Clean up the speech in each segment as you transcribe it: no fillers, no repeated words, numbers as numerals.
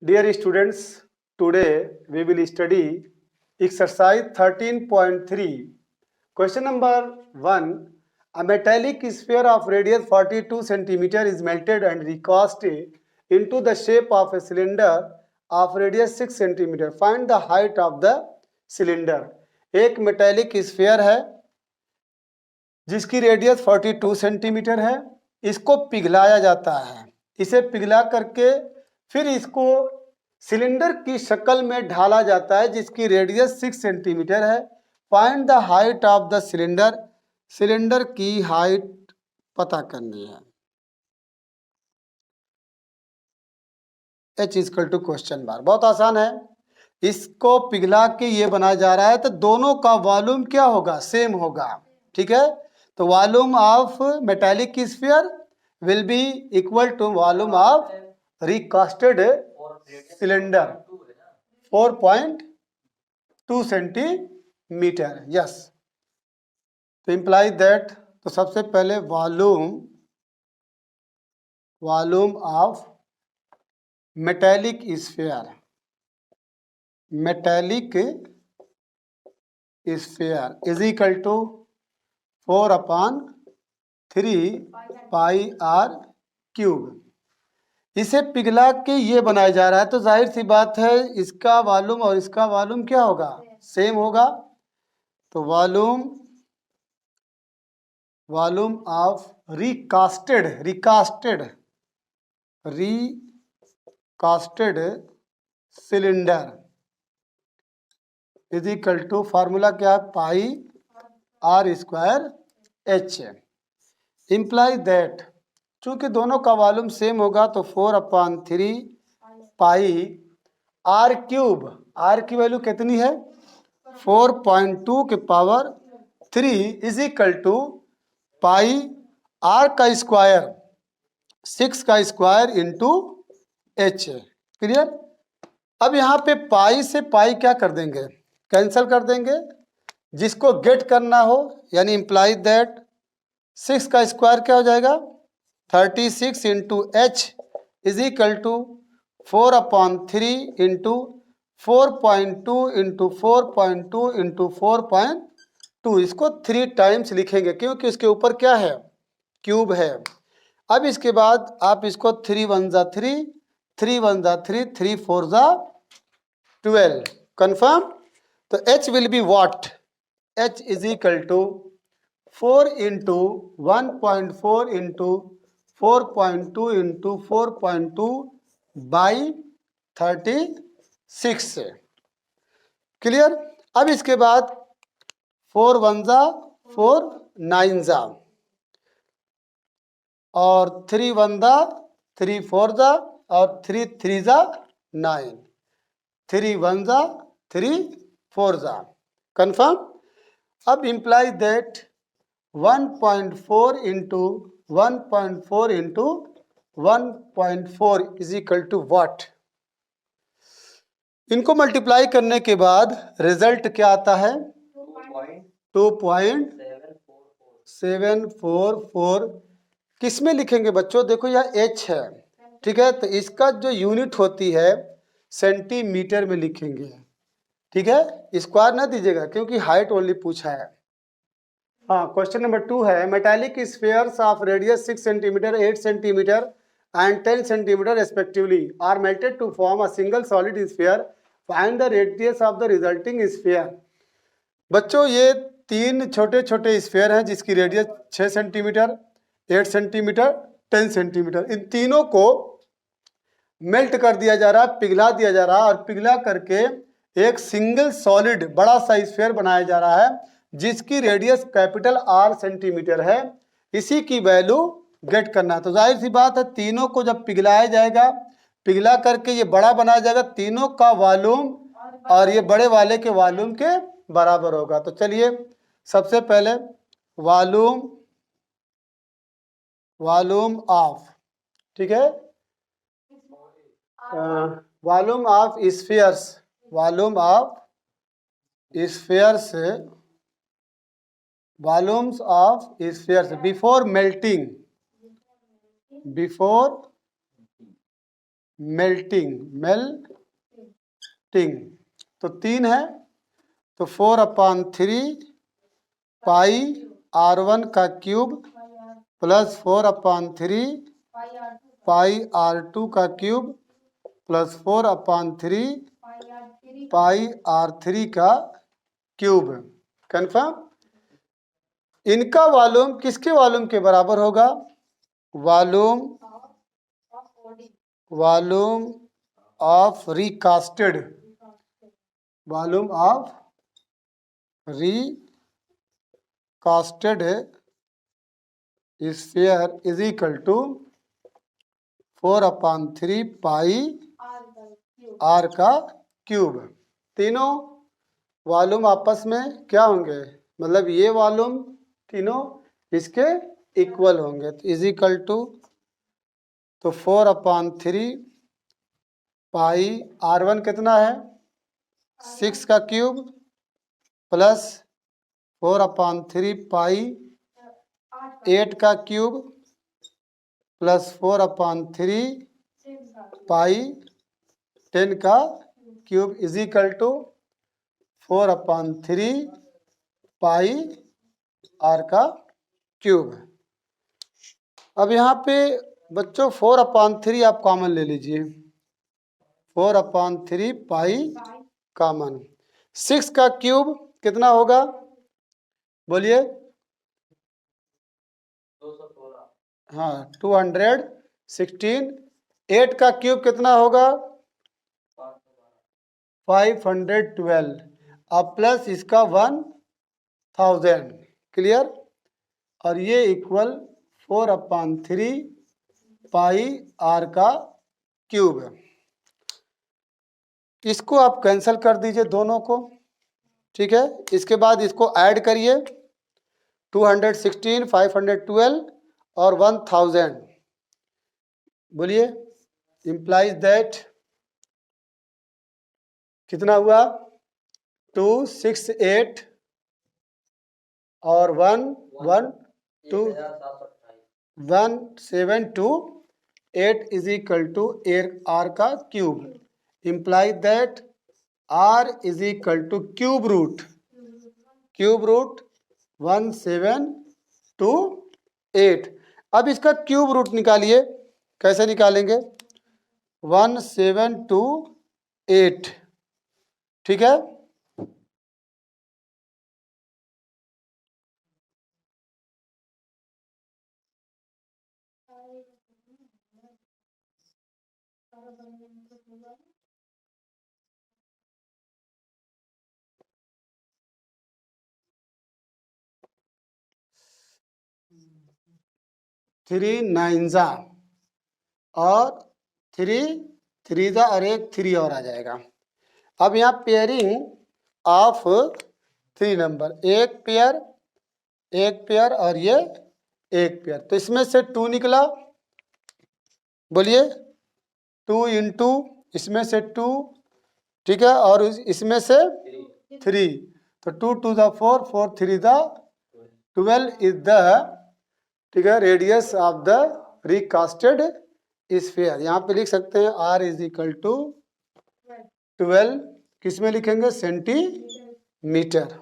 Dear students, today we will study exercise 13.3. Question number 1. A metallic sphere of radius 42 cm is melted and recast into the shape of a cylinder of radius 6 cm. Find the height of the cylinder. एक metallic sphere है जिसकी radius 42 centimetre है। इसको पिघलाया जाता है। इसे पिघला करके फिर इसको सिलेंडर की शक्ल में ढाला जाता है जिसकी रेडियस 6 सेंटीमीटर है। Find the height of the cylinder. Cylinder की हाइट पता करनी है। H equal to question mark. बहुत आसान है। इसको पिघला के ये बनाया जा रहा है तो दोनों का वॉल्यूम क्या होगा? सेम होगा। ठीक है, तो volume of metallic sphere will be equal to volume of recasted cylinder 4.2 centimetre. Yes, तो इम्प्लाई दैट, तो सबसे पहले volume of metallic sphere is equal to 4/3 pi are cube. इसे पिघला के ये बनाया जा रहा है तो जाहिर सी बात है इसका वॉल्यूम और इसका वॉल्यूम क्या होगा? सेम होगा। तो volume of recasted cylinder is equal to, formula क्या है? Pi are square H. Imply that, चूंकि दोनों का वॉल्यूम सेम होगा तो 4/3 पाई आर क्यूब। आर की वैल्यू कितनी है? 4.2 के power 3 is equal to pi R का स्क्वायर 6 का स्क्वायर इंटू एच। क्लियर? अब यहाँ पे पाई से पाई क्या कर देंगे? कैंसिल कर देंगे। जिसको गेट करना हो, यानी इम्प्लाई दैट 6 का स्क्वायर क्या हो जाएगा? 36 into H is equal to 4/3 into 4.2 into 4.2 into 4.2। इसको 3 टाइम्स लिखेंगे क्योंकि इसके ऊपर क्या है? क्यूब है। अब इसके बाद आप इसको 3 1 जा 3, 3 1 जा 3, 3 4 जा 12। कंफर्म? तो H will be what? H is equal to 4 into 1.4 into 4.2 into 4.2 by 36। Clear? अब इसके बाद 4 1 जा 4 9 जा और 3 1 जा 3 4 जा और 3 3 जा 9, 3 1 जा 3 4 जा। कंफर्म? अब imply that 1.4 into 1.4 into 1.4 is equal to what? इनको मल्टीप्लाई करने के बाद रिजल्ट क्या आता है? 2.744। किस में लिखेंगे बच्चों? देखो यह H है, ठीक है, तो इसका जो यूनिट होती है सेंटीमीटर में लिखेंगे। ठीक है, स्क्वायर ना दीजिएगा क्योंकि हाइट ओनली पूछा है। हाँ, क्वेश्चन नंबर 2 है metallic spheres of radius 6 centimetre, 8 centimetre and 10 centimetre respectively are melted to form a single solid sphere. Find the radius of the resulting sphere. बच्चों ये 3 छोटे छोटे स्फीयर हैं जिसकी रेडियस 6 सेंटीमीटर, 8 सेंटीमीटर, 10 सेंटीमीटर। इन तीनों को मेल्ट कर दिया जा रहा है, पिघला दिया जा रहा है और पिघला करके एक सिंगल सॉलिड बड़ा सा स्फीयर बनाया जा रहा है जिसकी रेडियस कैपिटल R सेंटीमीटर है। इसी की वैल्यू गेट करना है। तो जाहिर सी बात है तीनों को जब पिघलाया जाएगा, पिघला करके ये बड़ा बनाया जाएगा, तीनों का वॉल्यूम और ये बड़े वाले के वॉल्यूम के बराबर होगा। तो चलिए सबसे पहले वॉल्यूम ऑफ, ठीक है, volume of spheres, volumes of spheres before melting तो 3 है, तो 4/3 पाई R1 का क्यूब प्लस 4/3 पाई R2 का क्यूब प्लस 4/3 पाई R3 का क्यूब। कन्फर्म? इनका वॉल्यूम किसके वॉल्यूम के बराबर होगा? Volume of recasted sphere is equal to 4/3 pi R का क्यूब। तीनों वॉल्यूम आपस में क्या होंगे? मतलब ये वॉल्यूम तीनों इसके इक्वल होंगे, तो इज इक्वल टू, तो 4/3 पाई R1 कितना है? 6 का क्यूब प्लस 4/3 पाई 8 का क्यूब प्लस 4/3 पाई 10 का cube is equal to 4/3 pi R का क्यूब। अब यहाँ पे बच्चों 4/3 आप कॉमन ले लीजिए, 4/3 पाई कॉमन। 6 का क्यूब कितना होगा? बोलिए। हाँ 216। 8 का क्यूब कितना होगा? 512 अब प्लस इसका 1000। क्लियर? और ये इक्वल 4/3 पाई R का क्यूब। इसको आप कैंसिल कर दीजिए दोनों को, ठीक है। इसके बाद इसको ऐड करिए, 216, 512 और 1000। बोलिए, इम्प्लाइज दैट कितना हुआ? 268 और 1728 इज इक्वल टू R का cube. Implies that R is equal to cube root 1728। अब इसका क्यूब रूट निकालिए। कैसे निकालेंगे? 1728, ठीक है। थ्री 9 और 3 और एक 3 और आ जाएगा। अब यहाँ पेयरिंग ऑफ 3 नंबर, एक पेयर और ये एक पेयर, तो इसमें से 2 निकला। बोलिए, 2 इंटू इसमें से 2, ठीक है, और इसमें से 3, तो 2 2 द 4, 4 3 द 12 इज द, ठीक है, रेडियस ऑफ द रिकास्टेड स्फीयर। यहाँ पे लिख सकते हैं R इज इक्वल टू 12, किस में लिखेंगे? Centimetre.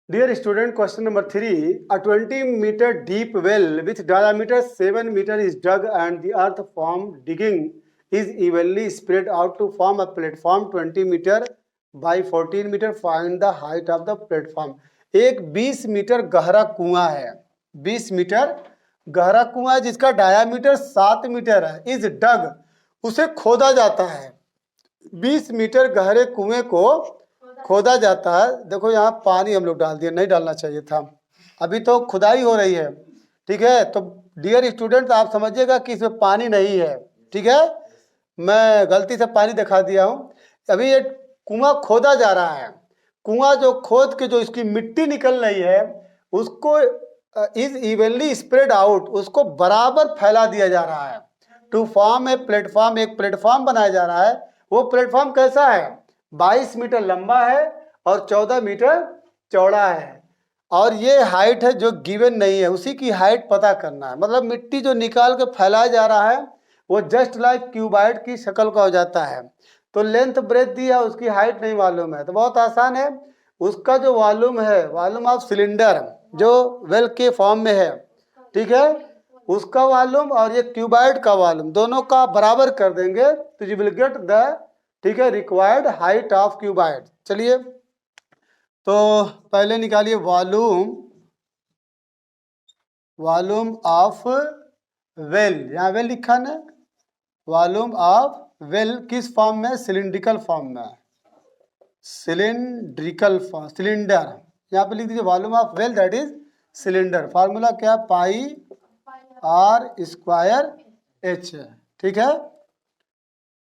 Dear student, question number 3. A 20-meter deep well with diameter 7 meter is dug and the earth from digging is evenly spread out to form a platform 20 meter by 14 meter. Find the height of the platform. एक 20 metre गहरा कुआं है, 20 metre गहरा कुआं है जिसका diameter 7 metre है। Is डग, उसे खोदा जाता है। 20 मीटर गहरे कुएं को खोदा जाता है। देखो यहाँ पानी हम लोग डाल दिए, नहीं डालना चाहिए था, अभी तो खुदाई हो रही है, ठीक है। तो डियर स्टूडेंट, आप समझिएगा कि इसमें पानी नहीं है, ठीक है, मैं गलती से पानी दिखा दिया हूँ। अभी ये कुआं खोदा जा रहा है। कुआं जो खोद के जो इसकी मिट्टी निकल रही है उसको इज इवनली स्प्रेड आउट, उसको बराबर फैला दिया जा रहा है। टू फॉर्म ए प्लेटफॉर्म, एक प्लेटफॉर्म बनाया जा रहा है। वो प्लेटफॉर्म कैसा है? 22 मीटर लंबा है और 14 मीटर चौड़ा है। और ये हाइट है जो गिवन नहीं है, उसी की हाइट पता करना है। मतलब मिट्टी जो निकाल के फैलाया जा रहा है वो जस्ट लाइक क्यूबाइड की शक्ल का हो जाता है। तो लेंथ ब्रेथ दिया, उसकी हाइट नहीं मालूम है, तो बहुत आसान है, उसका जो वॉल्यूम है, वॉल्यूम ऑफ सिलेंडर जो वेल के फॉर्म में है, ठीक है, उसका वॉल्यूम और ये क्यूबाइड का वॉल्यूम दोनों का बराबर कर देंगे तो यू विल गेट द, ठीक है, रिक्वायर्ड हाइट ऑफ क्यूबाइड। चलिए तो पहले निकालिए वॉल्यूम, वॉल्यूम ऑफ वेल, यहाँ वेल लिखा ना, वॉल्यूम ऑफ वेल किस फॉर्म में, सिलिंड्रिकल फॉर्म में, सिलिंड्रिकल फॉर्म, सिलेंडर, यहाँ पे लिख दीजिए volume of well that is cylinder. Formula क्या, पाई आर स्क्वायर एच, ठीक है,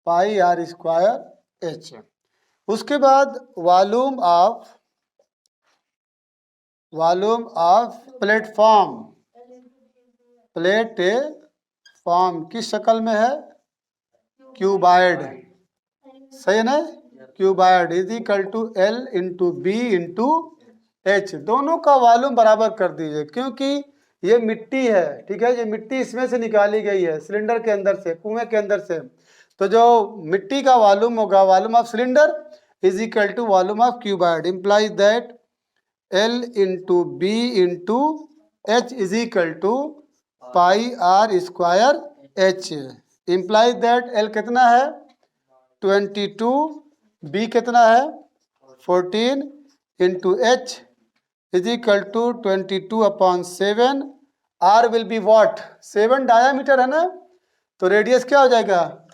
पाई आर स्क्वायर एच। उसके बाद वॉल्यूम ऑफ प्लेटफॉर्म, प्लेटफॉर्म किस शक्ल में है, क्यूबाइड, सही है ना, cuboid is equal to L into B into H. दोनों का वॉल्यूम बराबर कर दीजिए, क्योंकि ये मिट्टी है, ठीक है, ये मिट्टी इसमें से निकाली गई है, सिलेंडर के अंदर से, कुएं के अंदर से, तो जो मिट्टी का वॉल्यूम होगा, volume of cylinder is equal to volume of cuboid, implies that L into B into H is equal to pi are square H. Implies that L कितना है 22, बी कितना है 14 into H is equal to 22/7। R will be what, 7 diameter है ना, तो radius क्या हो जाएगा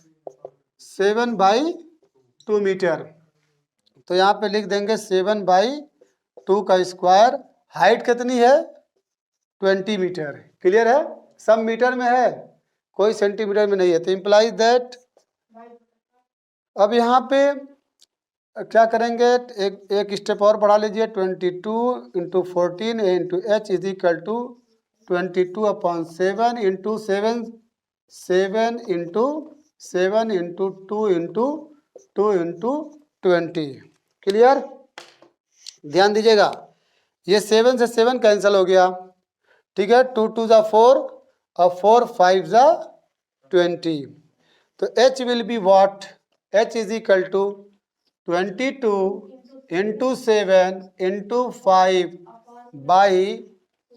7/2 मीटर। तो यहाँ पे लिख देंगे 7/2 का स्क्वायर। हाइट कितनी है 20 मीटर। क्लियर है, सब मीटर में है, कोई सेंटीमीटर में नहीं है। तो इम्प्लाइज दैट, अब यहाँ पे क्या करेंगे, एक स्टेप और बढ़ा लीजिए, 22 into 14 into H is equal to 22/7 into 7 into 7 into 2 into 2 into 20। Clear, ध्यान दीजिएगा, ये 7 से 7 कैंसिल हो गया, ठीक है, 2 2 ज़ा 4 और 4 5 ज़ा 20। तो h will be what, h is equal to 22 into 7 into 5 by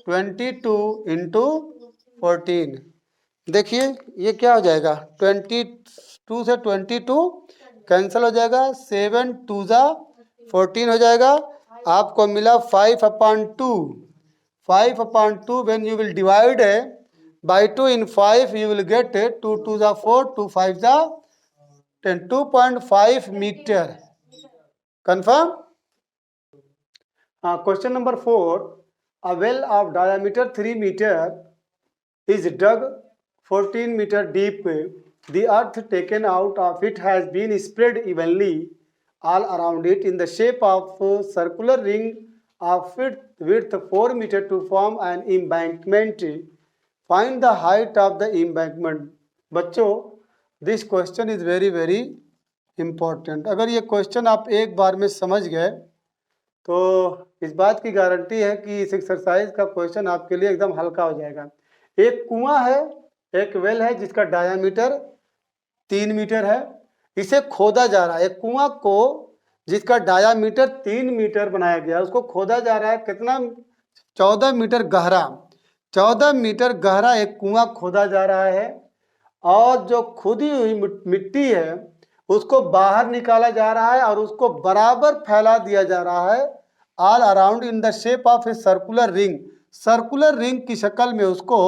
22 into 14। देखिए ये क्या हो जाएगा, 22 से 22 कैंसिल हो जाएगा, 7 2 ज़ा 14 हो जाएगा, आपको मिला 5/2। 5/2 when you will divide by 2 in 5 you will get 2 2 ज़ा 4 2 5 ज़ा 10, 2.5 metre. Confirm. Question number 4, a well of diameter 3 meter is dug 14 meter deep. The earth taken out of it has been spread evenly all around it in the shape of a circular ring of width 4 meter to form an embankment. Find the height of the embankment. बच्चों this question is very very important. अगर ये question आप एक बार में समझ गए तो इस बात की गारंटी है कि इस एक्सरसाइज का क्वेश्चन आपके लिए एकदम हल्का हो जाएगा। एक कुआं है, एक वेल है जिसका डायामीटर 3 मीटर है, इसे खोदा जा रहा है। एक कुआं को जिसका डायामीटर 3 मीटर बनाया गया, उसको खोदा जा रहा है कितना, 14 मीटर गहरा। 14 मीटर गहरा एक कुआं खोदा जा रहा है और जो खुदी हुई मिट्टी है उसको बाहर निकाला जा रहा है और उसको बराबर फैला दिया जा रहा है all around in the shape of a circular ring. Circular ring की शक्ल में उसको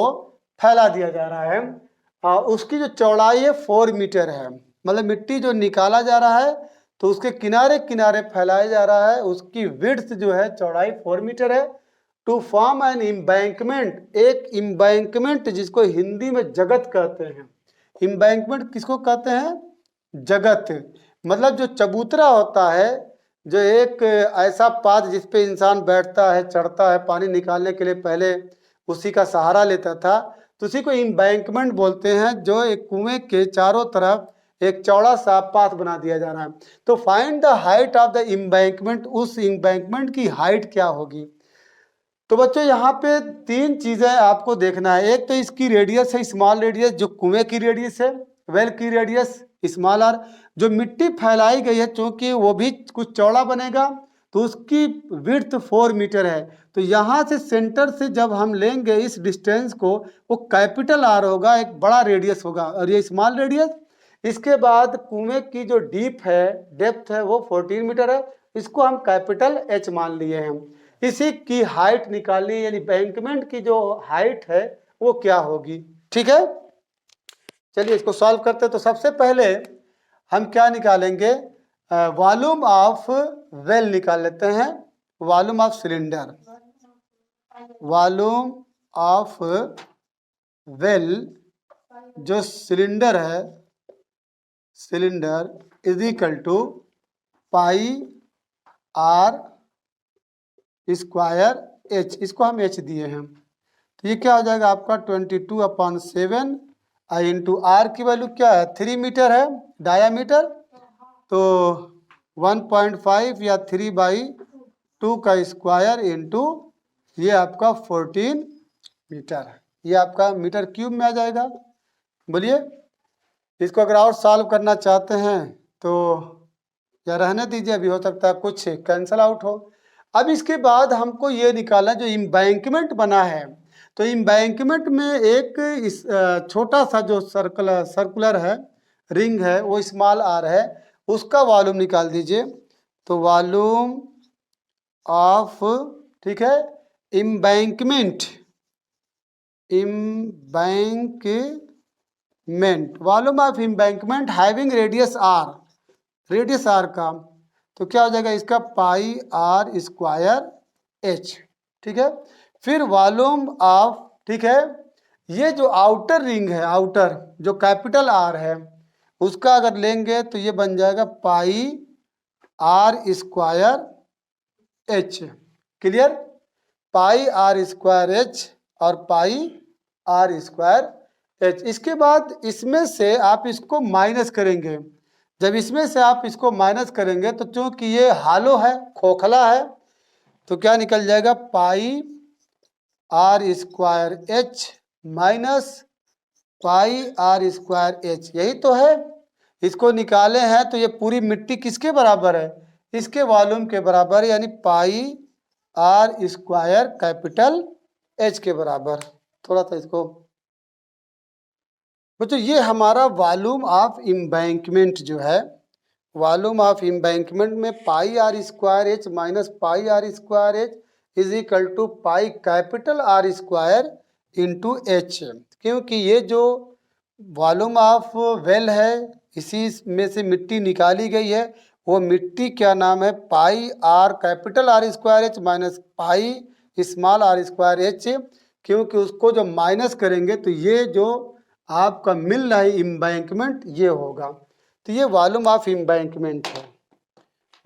फैला दिया जा रहा है और उसकी जो चौड़ाई है 4 मीटर है। मतलब मिट्टी जो निकाला जा रहा है तो उसके किनारे किनारे फैलाया जा रहा है, उसकी विड्थ जो है चौड़ाई 4 मीटर है। टू फॉर्म एन इम्बैंकमेंट, एक इम्बैंकमेंट जिसको हिंदी में जगत कहते हैं। इम्बैंकमेंट किसको कहते हैं, जगत। मतलब जो चबूतरा होता है, जो एक ऐसा पाथ जिस पे इंसान बैठता है, चढ़ता है, पानी निकालने के लिए पहले उसी का सहारा लेता था, तो उसी को इम्बैंकमेंट बोलते हैं। जो एक कुएं के चारों तरफ एक चौड़ा सा पाथ बना दिया जा रहा है। तो find the height of the embankment, उस इम्बैंकमेंट की हाइट क्या होगी। तो बच्चों यहाँ पे 3 चीज़ें आपको देखना है। एक तो इसकी रेडियस है, स्मॉल रेडियस जो कुएं की रेडियस है, वेल की रेडियस स्मॉल आर। जो मिट्टी फैलाई गई है चूंकि वो भी कुछ चौड़ा बनेगा तो उसकी विड्थ 4 मीटर है। तो यहाँ से सेंटर से जब हम लेंगे इस डिस्टेंस को, वो कैपिटल आर होगा, एक बड़ा रेडियस होगा, और ये स्मॉल रेडियस। इसके बाद कुएं की जो डीप है, डेप्थ है, वो 14 मीटर है, इसको हम कैपिटल एच मान लिए हैं। इसी की हाइट निकालनी है, यानी एम्बैंकमेंट की जो हाइट है वो क्या होगी। ठीक है, चलिए इसको सॉल्व करते हैं। तो सबसे पहले हम क्या निकालेंगे, वॉल्यूम ऑफ वेल निकाल लेते हैं। Volume of cylinder, volume of well जो सिलेंडर है, cylinder is equal to pi are square H, इसको हम एच दिए हैं। तो ये क्या हो जाएगा आपका 22/7 इंटू आर की वैल्यू क्या है, 3 मीटर है डायामीटर, तो 1.5 या 3/2 का स्क्वायर इंटू ये आपका 14 मीटर, ये आपका मीटर क्यूब में आ जाएगा। बोलिए, इसको अगर और सॉल्व करना चाहते हैं तो या रहने दीजिए, अभी हो सकता है कुछ कैंसल आउट हो। अब इसके बाद हमको ये निकालना जो एम्बैंकमेंट बना है, तो एम्बैंकमेंट में एक इस छोटा सा जो सर्कुलर है, रिंग है, वो स्मॉल आर है, उसका वॉल्यूम निकाल दीजिए। तो वॉल्यूम ऑफ, ठीक है, embankment, embankment, volume of embankment having radius R, radius R का, तो क्या हो जाएगा इसका पाई आर स्क्वायर एच। ठीक है, फिर वॉल्यूम ऑफ, ठीक है, ये जो आउटर रिंग है, आउटर जो कैपिटल आर है, उसका अगर लेंगे तो ये बन जाएगा pi are square H. Clear, pi are square H और पाई आर स्क्वायर एच। इसके बाद इसमें से आप इसको माइनस करेंगे। जब इसमें से आप इसको माइनस करेंगे तो चूंकि ये हालो है, खोखला है, तो क्या निकल जाएगा, pi are square H minus pi are square H, यही तो है। इसको निकाले हैं तो ये पूरी मिट्टी किसके बराबर है, इसके वॉल्यूम के बराबर, यानी पाई आर स्क्वायर कैपिटल एच के बराबर। थोड़ा सा इसको बच्चों, ये हमारा वॉल्यूम ऑफ एम्बैंकमेंट जो है, वॉल्यूम ऑफ एम्बैंकमेंट में pi are square H minus pi are square H is equal to pi capital R square into H, क्योंकि ये जो वॉल्यूम ऑफ वेल है, इसी में से मिट्टी निकाली गई है, वो मिट्टी क्या नाम है, pi R capital R square H minus pi small R square H, क्योंकि उसको जो माइनस करेंगे तो ये जो आपका मिल रहा है एम्बैंकमेंट, ये होगा। तो ये वॉल्यूम ऑफ एम्बैंकमेंट है,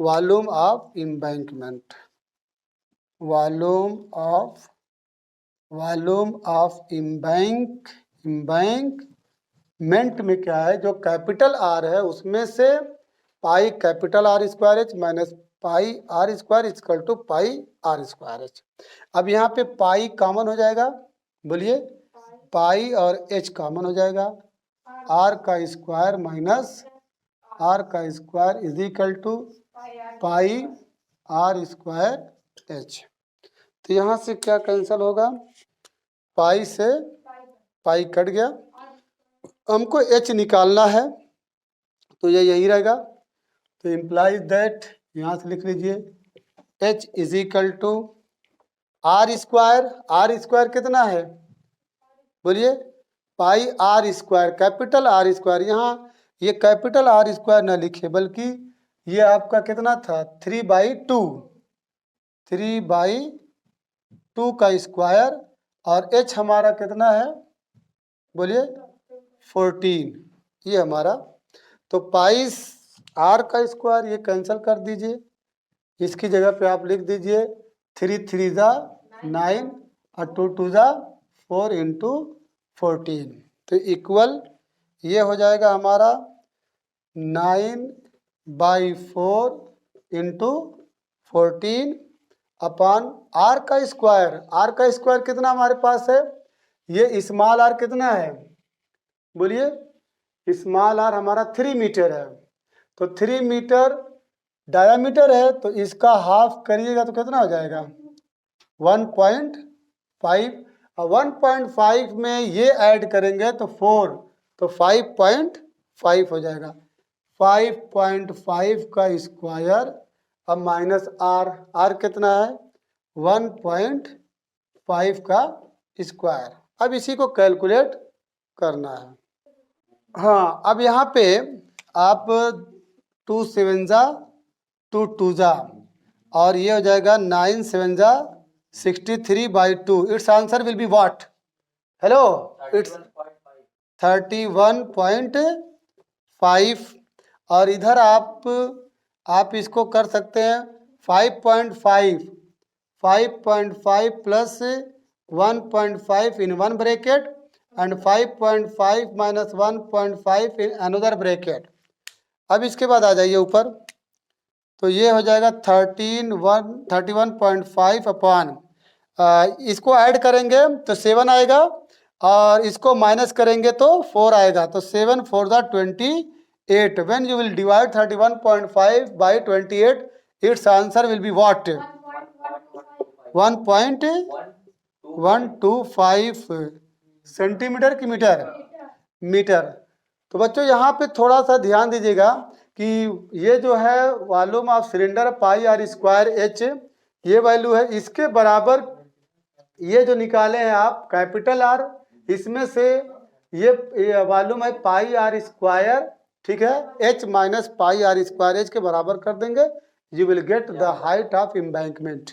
volume of embankment, volume of embankment में क्या है, जो कैपिटल आर है उसमें से pi capital R square H minus pi are square equal to pi are square H. अब यहाँ पे पाई कॉमन हो जाएगा, बोलिए, पाई और एच कॉमन हो जाएगा, आर का स्क्वायर माइनस आर का square is equal to pi are square H. तो यहाँ से क्या कैंसिल होगा, पाई से पाई कट गया, हमको एच निकालना है तो ये यही रहेगा। तो इम्प्लाइज दैट, यहाँ से लिख लीजिए, H is equal to R square कितना है, बोलिए, pi are square capital R square, यहाँ ये कैपिटल आर स्क्वायर ना लिखे बल्कि ये आपका कितना था, 3/2, 3/2 का स्क्वायर, और एच हमारा कितना है, बोलिए 14, ये हमारा। तो पाई आर का स्क्वायर ये कैंसिल कर दीजिए, इसकी जगह पे आप लिख दीजिए 3 3 जा 9 और 2 2 जा 4 इंटू 14, तो इक्वल ये हो जाएगा हमारा 9/4 इंटू 14 अपॉन आर का स्क्वायर कितना हमारे पास है, ये स्मॉल आर कितना है, बोलिए स्मॉल आर हमारा 3 मीटर है, तो 3 मीटर डायामीटर है, तो इसका हाफ करिएगा तो कितना हो जाएगा 1.5, और 1.5 में ये ऐड करेंगे तो 4, तो 5.5 हो जाएगा। 5.5 का स्क्वायर अब माइनस आर, आर कितना है 1.5 का स्क्वायर। अब इसी को कैलकुलेट करना है। हाँ, अब यहाँ पे आप 2 7 जा 2 2 जा, और ये हो जाएगा 9 7 जा 63/2। It's answer will be what? Hello, it's 31.5। और इधर आप इसको कर सकते हैं 5.5 plus 1.5 in one bracket and 5.5 minus 1.5 in another bracket. अब इसके बाद आ जाइए ऊपर, तो ये हो जाएगा 31.5 अपॉन, इसको ऐड करेंगे तो 7 आएगा, और इसको माइनस करेंगे तो 4 आएगा, तो 7 4 the 28। When you will divide 31.5 by 28, it's answer will be what? 1.125 centimetre की मीटर? मीटर। तो बच्चों यहाँ पे थोड़ा सा ध्यान दीजिएगा कि ये जो है volume of cylinder pi are square H, ये वैल्यू है, इसके बराबर ये जो निकाले हैं आप कैपिटल आर, इसमें से ये वॉल्यूम है पाई आर स्क्वायर, ठीक है, H minus pi are square H के बराबर कर देंगे, you will get the height of embankment.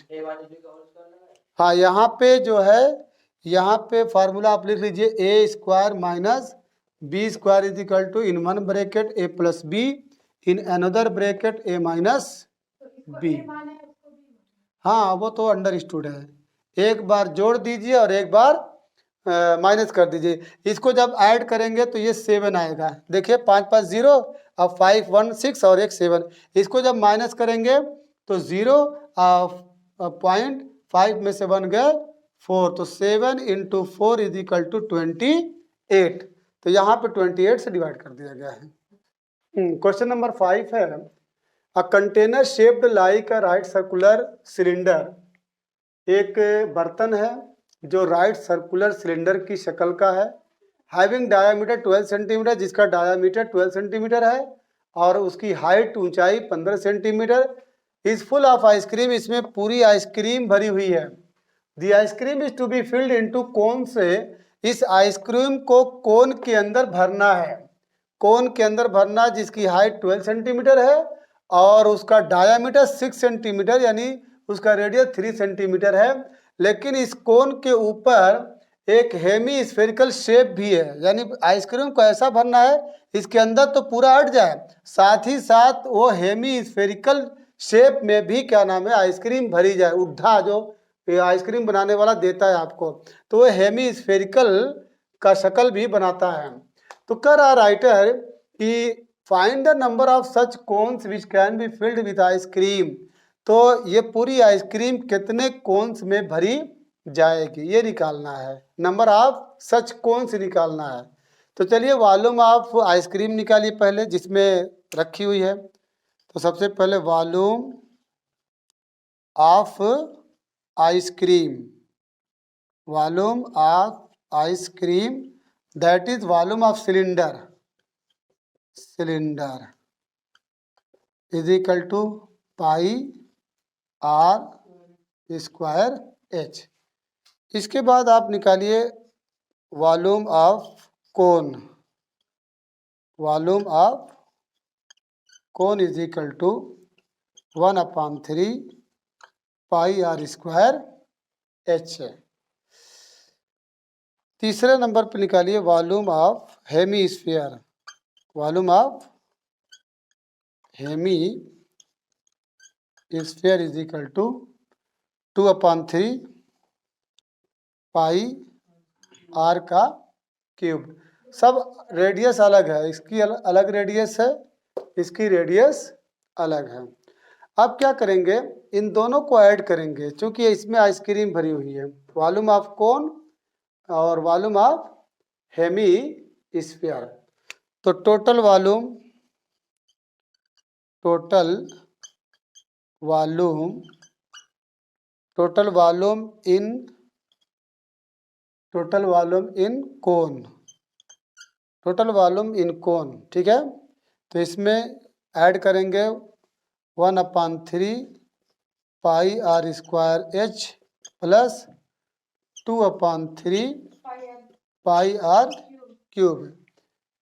हाँ, यहाँ पे जो है, यहाँ पे फार्मूला आप लिख लीजिए A square minus B square is equal to in one bracket A plus B in another bracket A minus B. हाँ, वो तो अंडरस्टूड है, एक बार जोड़ दीजिए और एक बार माइनस कर दीजिए। इसको जब ऐड करेंगे तो ये 7 आएगा, देखिए 5 5 0, अब 5 1 6 और एक 7। इसको जब माइनस करेंगे तो 0.5 में से बन गए 4, तो 7 इंटू 4 इज इक्वल टू 28। तो यहाँ पे 28 से डिवाइड कर दिया गया है। क्वेश्चन नंबर 5 है, a container shaped like a right circular cylinder. एक बर्तन है जो राइट सर्कुलर सिलेंडर की शक्ल का है, हैविंग डायामीटर 12 सेंटीमीटर, जिसका डायामीटर 12 सेंटीमीटर है और उसकी हाइट ऊंचाई 15 centimetre, is full of ice cream, इसमें पूरी आइसक्रीम भरी हुई है। The ice cream is to be filled into cone से, इस आइसक्रीम को कोन के अंदर भरना है, कोन के अंदर भरना, जिसकी हाइट 12 सेंटीमीटर है और उसका डायामीटर 6 सेंटीमीटर यानी उसका रेडियस 3 सेंटीमीटर है। लेकिन इस कोन के ऊपर एक हेमी स्फेरिकल शेप भी है, यानी आइसक्रीम को ऐसा भरना है इसके अंदर तो पूरा अट जाए, साथ ही साथ वो हेमी स्फेरिकल शेप में भी क्या नाम है आइसक्रीम भरी जाए, उड्ढा जो आइसक्रीम बनाने वाला देता है आपको, तो वो हेमी स्फेरिकल का शक्ल भी बनाता है। तो कह रहा राइटर कि find the number of such cones which can be filled with ice cream, तो ये पूरी आइसक्रीम कितने कोन्स में भरी जाएगी ये निकालना है, नंबर ऑफ सच कोन्स निकालना है। तो चलिए वॉल्यूम ऑफ आइसक्रीम निकालिए पहले, जिसमें रखी हुई है। तो सबसे पहले volume of ice cream, volume of ice cream that is volume of cylinder, cylinder is equal to pi are square H. इसके बाद आप निकालिए volume of cone, volume of cone is equal to 1/3 pi are square H है। तीसरे नंबर पर निकालिए volume of hemisphere, volume of hemisphere is equal to 2/3 pi R का क्यूब। सब रेडियस अलग है, इसकी अलग रेडियस है, इसकी रेडियस अलग है। अब क्या करेंगे, इन दोनों को ऐड करेंगे, क्योंकि इसमें आइसक्रीम भरी हुई है, वॉल्यूम ऑफ कोन और वॉल्यूम ऑफ हेमी स्फीयर। तो टोटल वॉल्यूम इन कोन, ठीक है। तो इसमें ऐड करेंगे 1/3 pi are square h plus 2/3 pi are cube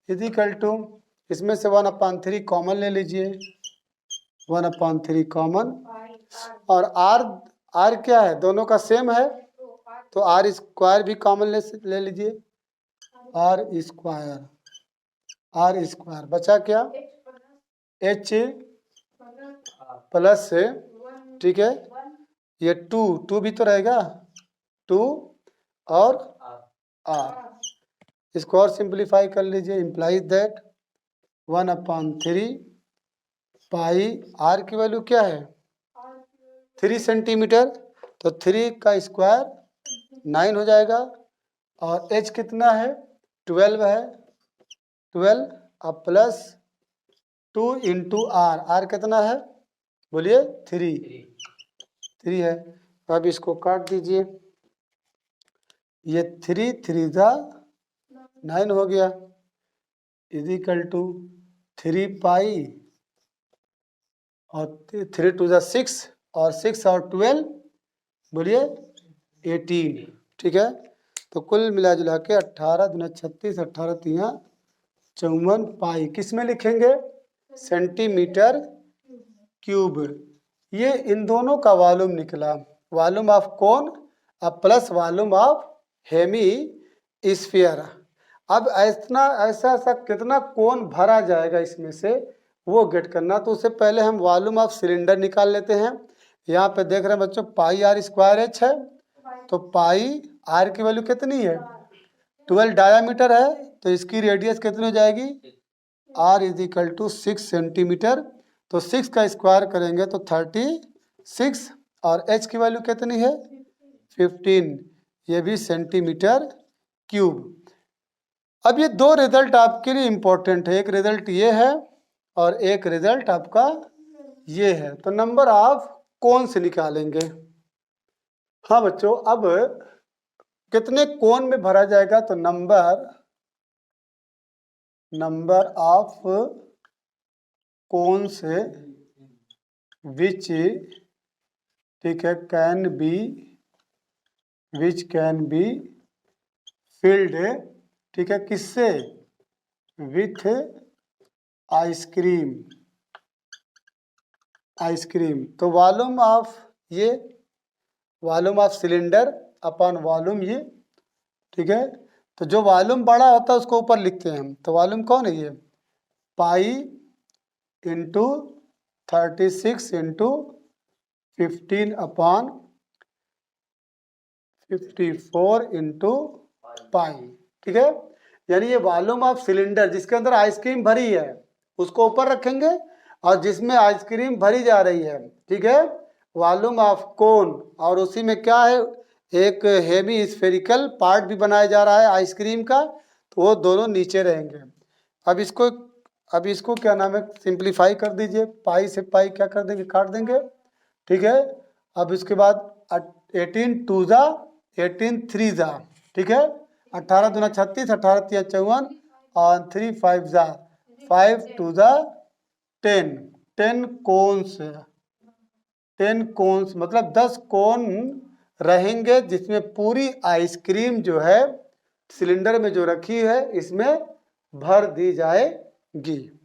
is equal to, इसमें से 1/3 कॉमन ले लीजिए, 1/3 कॉमन, और आर क्या है, दोनों का सेम है, तो आर स्क्वायर भी कॉमन ले लीजिए, आर स्क्वायर बचा क्या, एच प्लस से, ठीक है, ये टू भी तो रहेगा, 2 और आर, इसको और सिंप्लीफाई कर लीजिए, इम्प्लाइज दैट 1/3 पाई आर की वैल्यू क्या है 3 सेंटीमीटर, तो 3 का स्क्वायर 9 हो जाएगा, और एच कितना है 12 है, 12 अब प्लस 2 इंटू आर कितना है बोलिए 3 है। अब इसको काट दीजिए, ये 3 जा 9 हो गया, इजिकल टू 3 पाई और 3 2 जा 6 और 6 और 12 बोलिए 18, ठीक है। तो कुल मिला जुला के 18 दूना 36, 18 तिया 54 पाई किस में लिखेंगे सेंटीमीटर क्यूब। ये इन दोनों का वॉल्यूम निकला, वॉल्यूम ऑफ कोन अब plus volume of hemisphere. अब ऐसा कितना कोन भरा जाएगा इसमें से वो गेट करना, तो उससे पहले हम वॉल्यूम ऑफ सिलेंडर निकाल लेते हैं। यहाँ पे देख रहे हैं बच्चों पाई आर स्क्वायर एच है, तो पाई आर की वैल्यू कितनी है 12 डायामीटर है, तो इसकी रेडियस कितनी हो जाएगी आर इजिकल टू 6 सेंटीमीटर, तो 6 का स्क्वायर करेंगे तो 36, और एच की वैल्यू कितनी है 15, ये भी सेंटीमीटर क्यूब। अब ये दो रिजल्ट आपके लिए इम्पोर्टेंट है, एक रिजल्ट ये है और एक रिजल्ट आपका ये है, तो नंबर ऑफ कोन से निकालेंगे। हाँ बच्चों, अब कितने कोन में भरा जाएगा, तो नंबर ऑफ कोन से विच, ठीक है, विच कैन बी फिल्ड, ठीक है, किससे विथ आइसक्रीम, तो वॉल्यूम ऑफ ये volume of cylinder upon volume ये, ठीक है। तो जो वॉल्यूम बड़ा होता है उसको ऊपर लिखते हैं हम, तो वॉल्यूम कौन है ये pi into 36 into 15 upon 54 into pi, ठीक है। यानी ये वॉल्यूम ऑफ सिलेंडर जिसके अंदर आइसक्रीम भरी है उसको ऊपर रखेंगे, और जिसमें आइसक्रीम भरी जा रही है, ठीक है, वॉल्यूम ऑफ कोन, और उसी में क्या है एक हेमी स्फेरिकल पार्ट भी बनाया जा रहा है आइसक्रीम का, तो वो दोनों नीचे रहेंगे। अब इसको क्या नाम है सिंप्लीफाई कर दीजिए, पाई से पाई क्या कर देंगे काट देंगे, ठीक है। अब इसके बाद 18 2 जा 18 3 जा, ठीक है, 18 दूना 36, 18 तिया 54 और 3 5 जा 5 2 जा 10, 10 कोन्स, 10 कोन्स मतलब 10 कोन रहेंगे, जिसमें पूरी आइसक्रीम जो है सिलेंडर में जो रखी है इसमें भर दी जाएगी।